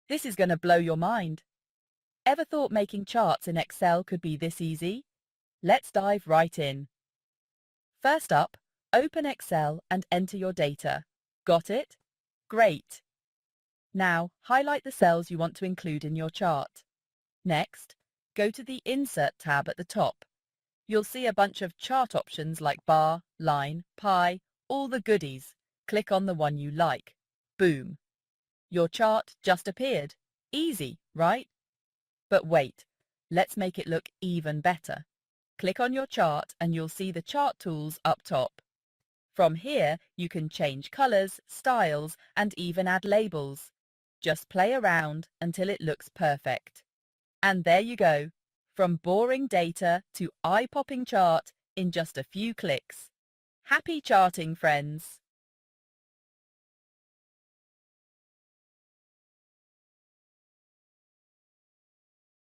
This is going to blow your mind. Ever thought making charts in Excel could be this easy? Let's dive right in. First up, open Excel and enter your data. Got it? Great. Now, highlight the cells you want to include in your chart. Next, go to the Insert tab at the top. You'll see a bunch of chart options like bar, line, pie, all the goodies. Click on the one you like. Boom. Your chart just appeared. Easy, right? But wait, let's make it look even better. Click on your chart and you'll see the chart tools up top. From here, you can change colors, styles, and even add labels. Just play around until it looks perfect. And there you go, from boring data to eye-popping chart in just a few clicks. Happy charting, friends!